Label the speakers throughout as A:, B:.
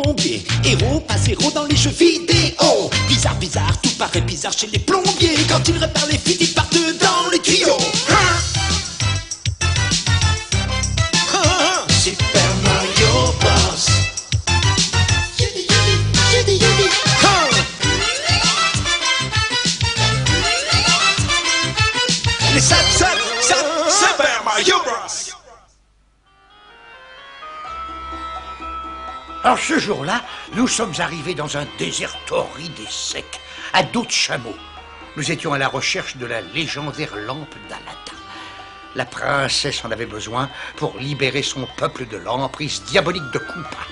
A: plombier. Héros, pas zéro dans les jeux vidéo. Bizarre, bizarre, tout paraît bizarre chez les plombiers. Quand ils réparent les fuites, ils partent dans les tuyaux. Super Mario Bros. Les Super Mario Bros.
B: Alors ce jour-là, nous sommes arrivés dans un désert torride et sec, à dos de chameau. Nous étions à la recherche de la légendaire lampe d'Aladin. La princesse en avait besoin pour libérer son peuple de l'emprise diabolique de Koopa.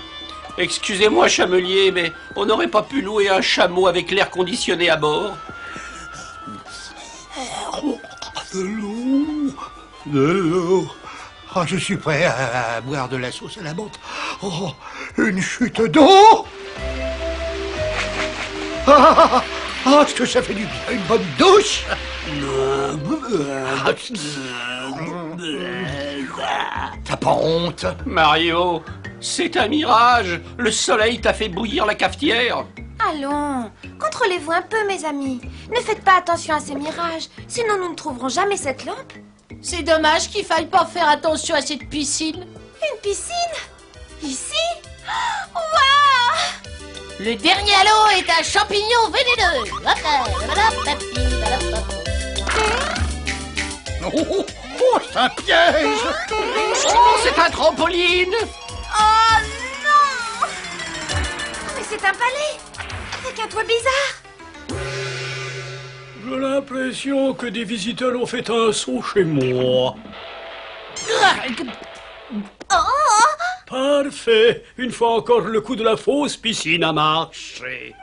C: Excusez-moi, chamelier, mais on n'aurait pas pu louer un chameau avec l'air conditionné à bord?
B: De l'eau. Oh, je suis prêt à boire de la sauce à la menthe. Oh, une chute d'eau. Est-ce que ça fait du bien, une bonne douche? T'as pas honte?
C: Mario, c'est un mirage. Le soleil t'a fait bouillir la cafetière.
D: Allons, contrôlez-vous un peu, mes amis. Ne faites pas attention à ces mirages, sinon nous ne trouverons jamais cette lampe.
E: C'est dommage qu'il faille pas faire attention à cette piscine.
D: Une piscine? Ici? Waouh!
E: Le dernier halo est un champignon vénéneux.
B: C'est un piège.
C: Oh, c'est un trampoline.
D: Oh non! Mais c'est un palais, avec un toit bizarre.
F: J'ai l'impression que des visiteurs ont fait un saut chez moi. Parfait. Une fois encore, le coup de la fausse piscine a marché.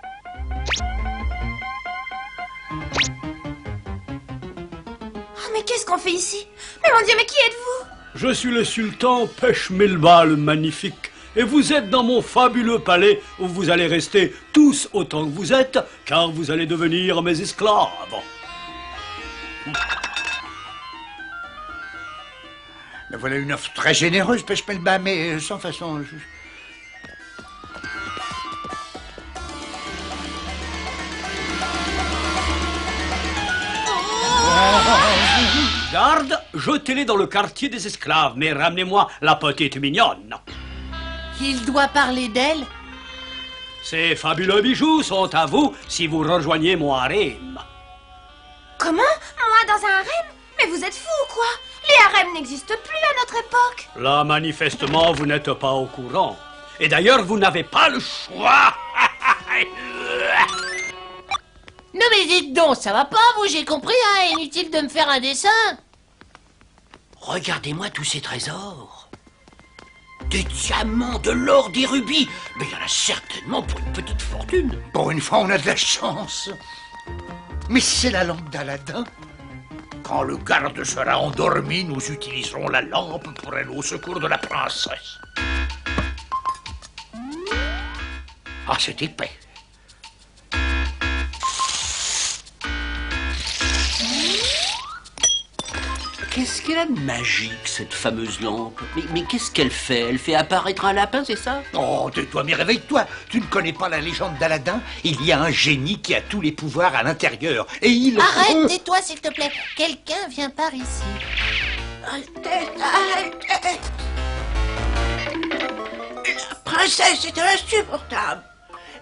D: Oh, mais qu'est-ce qu'on fait ici? Mais mon Dieu, mais qui êtes-vous?
F: Je suis le sultan Peshmelba le Magnifique. Et vous êtes dans mon fabuleux palais où vous allez rester tous autant que vous êtes, car vous allez devenir mes esclaves.
B: Me voilà une offre très généreuse, Peshmelba, mais sans façon...
F: Garde, jetez-les dans le quartier des esclaves, mais ramenez-moi la petite mignonne.
E: Il doit parler d'elle.
F: Ces fabuleux bijoux sont à vous si vous rejoignez mon harem.
D: Comment? Moi dans un harem? Mais vous êtes fou ou quoi? Les harems n'existent plus à notre époque.
F: Là, manifestement, vous n'êtes pas au courant. Et d'ailleurs, vous n'avez pas le choix.
E: Non mais dites donc, ça va pas, vous, j'ai compris, hein, inutile de me faire un dessin.
C: Regardez-moi tous ces trésors. Des diamants, de l'or, des rubis. Mais il y en a certainement pour une petite fortune.
B: Pour une fois, on a de la chance. Mais c'est la lampe d'Aladin. Quand le garde sera endormi, nous utiliserons la lampe pour aller au secours de la princesse. Ah, c'est épais.
C: Qu'est-ce qu'elle a de magique, cette fameuse lampe? Mais qu'est-ce qu'elle fait? Elle fait apparaître un lapin, c'est ça?
B: Oh, tais-toi, mais réveille-toi. Tu ne connais pas la légende d'Aladin? Il y a un génie qui a tous les pouvoirs à l'intérieur. Et il...
E: Arrête, tais-toi, s'il te plaît. Quelqu'un vient par ici.
G: La princesse est insupportable.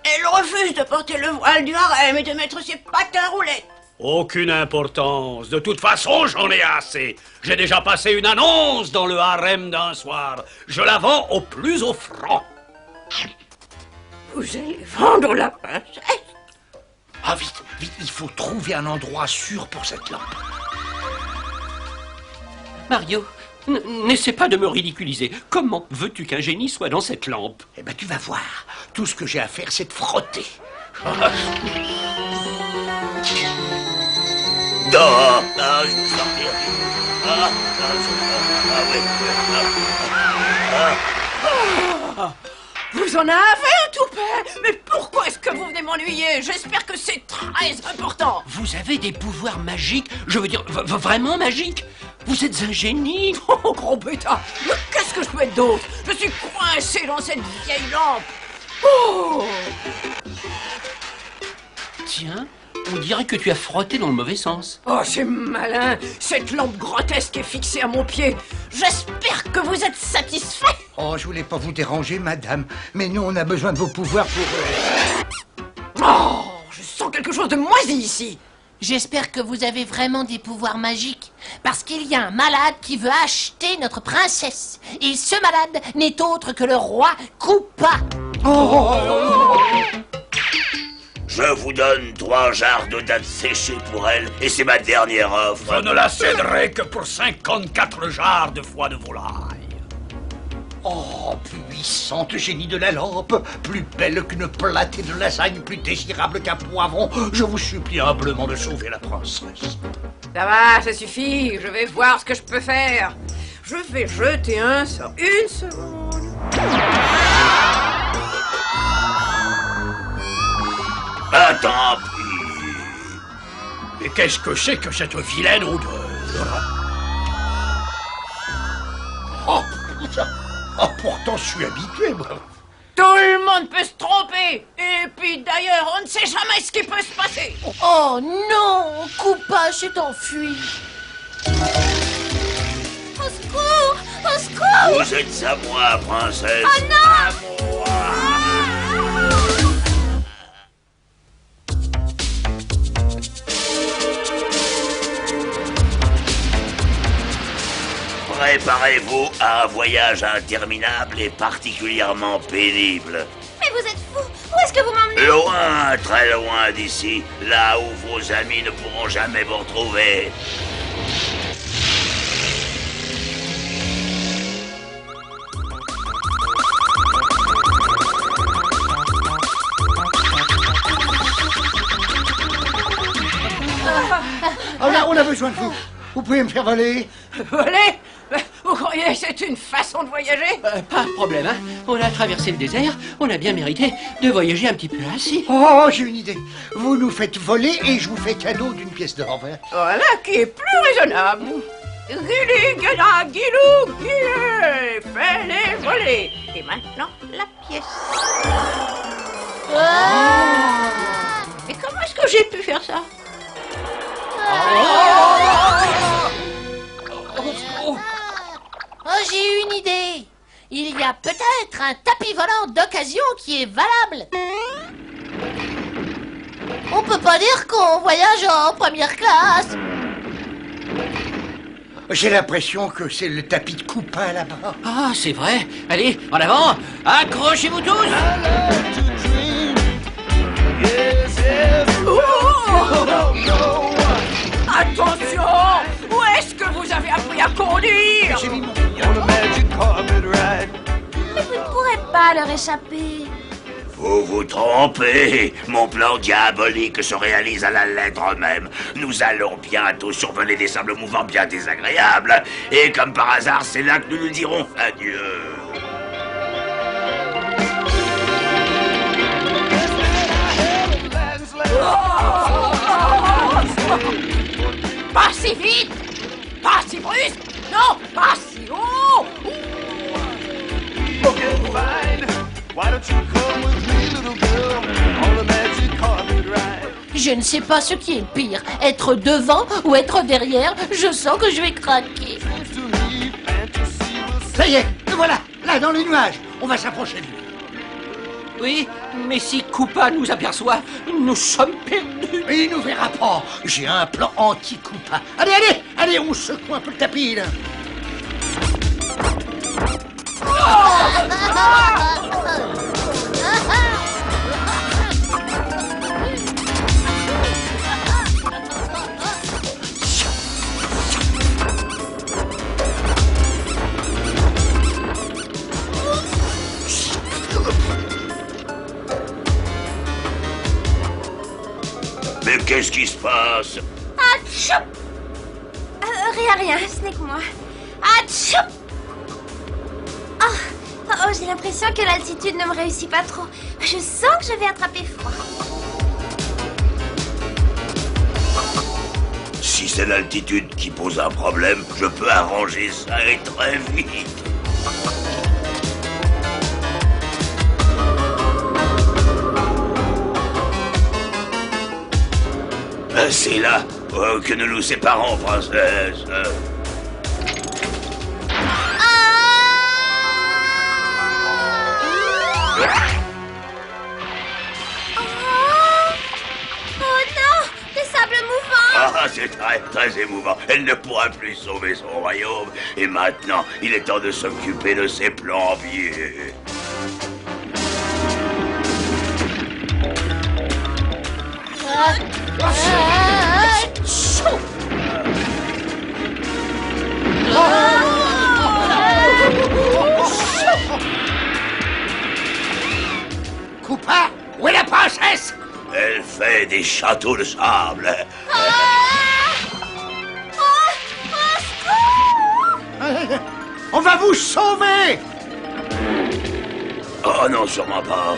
G: Elle refuse de porter le voile du harem et de mettre ses patins roulettes.
F: Aucune importance. De toute façon, j'en ai assez. J'ai déjà passé une annonce dans le harem d'un soir. Je la vends au plus offrant.
G: Vous allez vendre la princesse?
B: Ah, vite, vite, il faut trouver un endroit sûr pour cette lampe.
C: Mario, n'essaie pas de me ridiculiser. Comment veux-tu qu'un génie soit dans cette lampe?
B: Eh ben, tu vas voir. Tout ce que j'ai à faire, c'est de frotter.
G: Je vais sortir. Vous en avez un toupet? Mais pourquoi est-ce que vous venez m'ennuyer? J'espère que c'est très important.
C: Vous avez des pouvoirs magiques? Je veux dire, vraiment magiques? Vous êtes un génie?
G: Oh, gros bêta. Mais qu'est-ce que je peux être d'autre? Je suis coincé dans cette vieille lampe.
C: Tiens, on dirait que tu as frotté dans le mauvais sens.
G: Oh, c'est malin. Cette lampe grotesque est fixée à mon pied. J'espère que vous êtes satisfait.
B: Oh, je voulais pas vous déranger, madame, mais nous, on a besoin de vos pouvoirs pour...
G: Oh, je sens quelque chose de moisi ici.
E: J'espère que vous avez vraiment des pouvoirs magiques, parce qu'il y a un malade qui veut acheter notre princesse. Et ce malade n'est autre que le roi Koopa.
H: Je vous donne 3 jarres de dattes séchées pour elle, et c'est ma dernière offre.
F: Je ne la céderai que pour 54 jarres de foie de volaille.
B: Oh, puissante génie de la lampe, plus belle qu'une platée de lasagne, plus désirable qu'un poivron, je vous supplie humblement de sauver la princesse.
G: Ça va, ça suffit. Je vais voir ce que je peux faire. Je vais jeter un sort. Une seconde.
H: Ah, tant pis.
F: Et qu'est-ce que c'est que cette vilaine odeur?
B: Oh, pourtant, je suis habitué, moi.
G: Tout le monde peut se tromper. Et puis d'ailleurs, on ne sait jamais ce qui peut se passer.
E: Oh non, Koopa s'est enfui.
D: Au secours! Au secours!
H: Vous êtes à moi, princesse.
D: Oh non!
H: À moi. Préparez-vous à un voyage interminable et particulièrement pénible.
D: Mais vous êtes fou! Où est-ce que vous m'emmenez?
H: Loin, très loin d'ici, là où vos amis ne pourront jamais vous retrouver.
B: On a besoin de vous. Vous pouvez me faire voler?
G: Voler? Vous croyez que c'est une façon de voyager?
C: Pas de problème, hein. On a traversé le désert, on a bien mérité de voyager un petit peu ainsi.
B: Oh, j'ai une idée. Vous nous faites voler et je vous fais cadeau d'une pièce d'or.
G: Voilà qui est plus raisonnable. Gili, gala, guilou, guilé, fais-les voler. Et maintenant, la pièce. Et comment est-ce que j'ai pu faire ça?
E: Oh, j'ai une idée. Il y a peut-être un tapis volant d'occasion qui est valable. On peut pas dire qu'on voyage en première classe.
B: J'ai l'impression que c'est le tapis de Koopa là-bas.
C: Ah, c'est vrai. Allez, en avant. Accrochez-vous tous.
G: Attention! Où est-ce que vous avez appris à conduire?
B: J'ai mis mon...
D: Mais vous ne pourrez pas leur échapper.
H: Vous vous trompez. Mon plan diabolique se réalise à la lettre même. Nous allons bientôt survoler des sables mouvants bien désagréables. Et comme par hasard, c'est là que nous nous dirons adieu.
G: Pas si vite! Pas si brusque! Non, pas si haut!
E: Je ne sais pas ce qui est le pire, être devant ou être derrière. Je sens que je vais craquer.
B: Ça y est, le voilà, là dans les nuages. On va s'approcher de lui.
C: Oui, mais si Koopa nous aperçoit, nous sommes perdus.
B: Mais il nous verra pas. J'ai un plan anti-Koopa. Allez, on secoue un peu le tapis, là.
H: Mais qu'est-ce qui se passe?
D: Atchoup! Rien, ce n'est que moi. Atchoup! Oh, j'ai l'impression que l'altitude ne me réussit pas trop. Je sens que je vais attraper froid.
H: Si c'est l'altitude qui pose un problème, je peux arranger ça et très vite. C'est là que nous nous séparons, princesse.
D: Oh non, des sables mouvants.
H: Ah, c'est très, très émouvant. Elle ne pourra plus sauver son royaume. Et maintenant, il est temps de s'occuper de ses plombiers.
B: Koopa, où est la princesse?
H: Elle fait des châteaux de sable.
B: On va vous sauver!
H: Oh non, sûrement pas.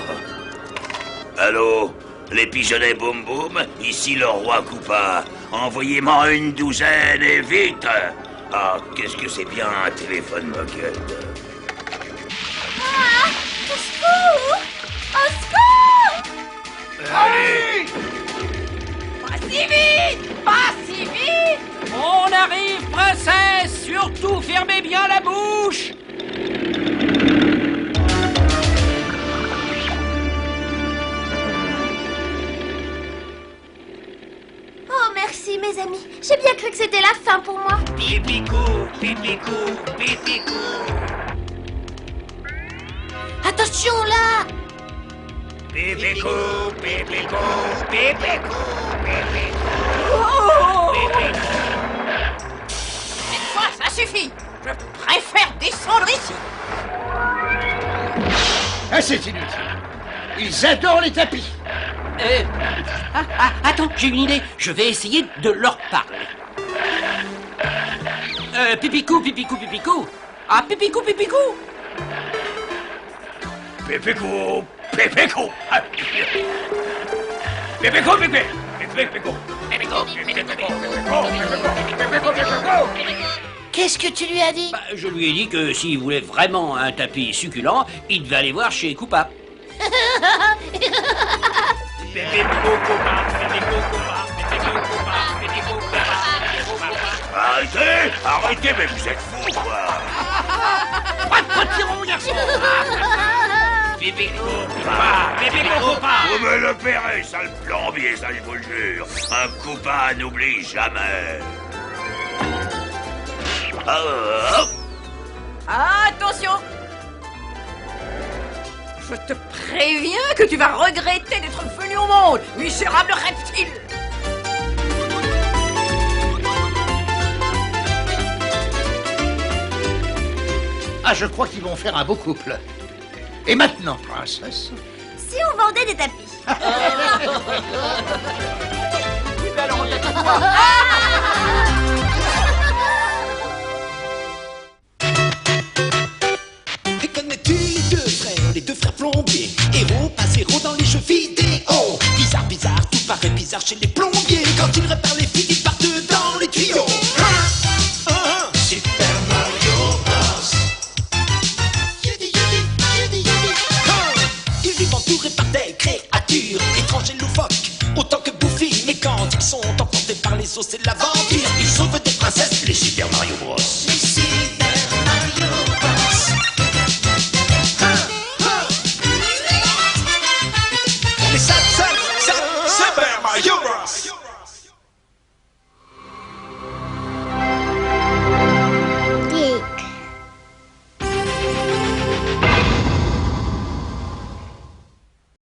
H: Allô? Les pigeonnets Boum Boum, ici le roi Koopa. Envoyez-moi une douzaine et vite. Ah, qu'est-ce que c'est bien un téléphone moquette.
D: Au secours! Au secours!
H: Allez!
G: Pas si vite! Pas si vite! On arrive, princesse! Surtout, fermez bien la bouche!
D: Oh, merci, mes amis. J'ai bien cru que c'était la fin pour moi.
C: Pipicou, pipicou, pipicou.
E: Attention là!
C: Pipicou, pipicou, pipicou, pipicou.
G: Cette fois, ça suffit! Je préfère descendre ici!
B: Ah, c'est inutile. Ils adorent les tapis.
C: Attends, j'ai une idée. Je vais essayer de leur parler. Pipicou, pipicou, pipicou. Ah, pipicou, pipicou.
H: Pépéco, Pépéco. Pépéco, Pépé. Pépéco.
E: Qu'est-ce que tu lui as dit?
C: Bah, je lui ai dit que s'il voulait vraiment un tapis succulent, il devait aller voir chez Koopa.
H: Arrêtez, arrêtez, mais vous êtes fous, quoi.
B: Pas de potiron, garçon.
C: Pipicou,
H: Vous me le paierez, sale plombier, ça je vous le jure. Un Koopa n'oublie jamais.
G: Attention! Je te préviens que tu vas regretter d'être venu au monde, misérable reptile!
B: Ah, je crois qu'ils vont faire un beau couple. Et maintenant, princesse?
D: Si on vendait des tapis.
A: Et connais-tu les deux frères plombiers? Héros, pas zéro dans les jeux vidéo. Bizarre, bizarre, tout paraît bizarre chez les plombiers. Quand ils réparent les fils